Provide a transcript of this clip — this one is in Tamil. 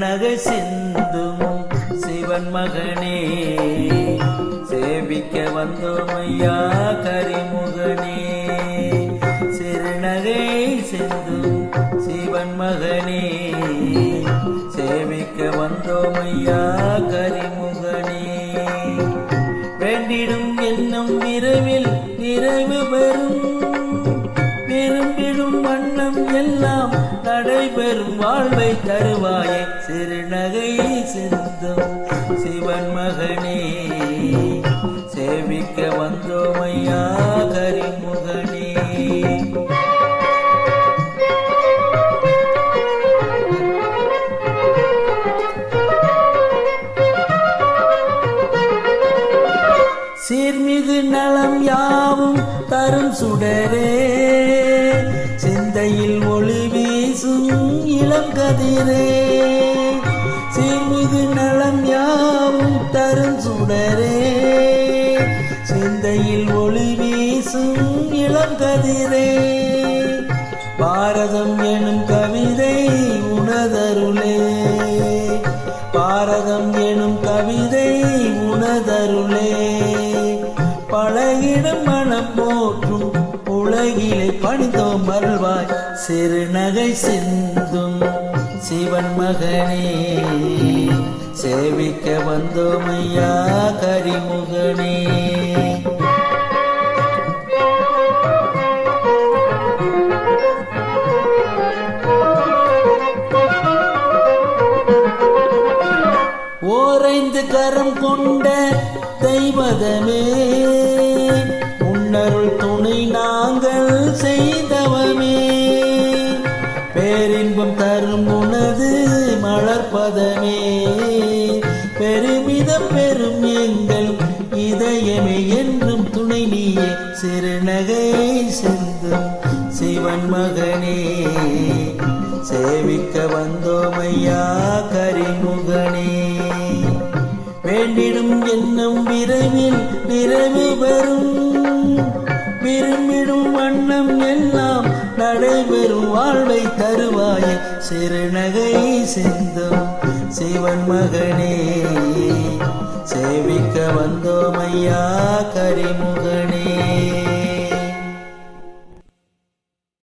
சிறுநகை சிந்தும் சிவன் மகனே சேவிக்க வந்தோம் ஐயா கரிமுகனே. சிறுநகை சிந்தும் சிவன் மகனே சேவிக்க வந்தோம் ஐயா கரிமுகனே. வேண்டிடும் எண்ணம் விரைவில் நிறைவு பெறும், விரும்பிடும் வண்ணம் எல்லாம் நடைபெறும் வாழ்வை தருவாயே. சிறுநகை சிந்தும் சிவன் மகனே சேவிக்க வந்தோம் ஐயா கரிமுகனே. சீர்மிகு நலம் யாவும் தரும் சுடரே, சிந்தையில் ஒளி வீசும் இளம் கதிரே. சீர்மிகு நலம் யாவும் தரும் சுடரே, சிந்தையில் ஒளி வீசும் இளம் கதிரே. பாரதம் எனும் கவிதை உனதருளே, பாரதம் எனும் கவிதை உனதருளே. பழகிடும் மனம் போற்றும் உலகிலே பணிந்தோம் அருள்வாய். சிறுநகை சிந்தும் சிவன் மகனே சேவிக்க வந்தோம் ஐயா கரிமுகனே. ஓரைந்து கரம் கொண்ட தெய்வதமே, உன்னருள் துணை நாங்கள் செய்தவமே. பேரின்பம் தரும் உனது மலர்பதமே, பெருமிதம் பெரும் எங்கள் இதயமே என்றும் துணை நீயே. சிறுநகை சிந்தும் சிவன் மகனே சேவிக்க வந்தோம் ஐயா கரிமுகனே. வேண்டிடும் எண்ணம் விரைவில் நிறைவு பெறும், விரும்பிடும் வண்ணம் எல்லாம் நடைபெறும் வாழ்வை தருவாயே. சிறுநகை சிந்தும் சிவன் மகனே சேவிக்க வந்தோம் ஐயா கரிமுகனே.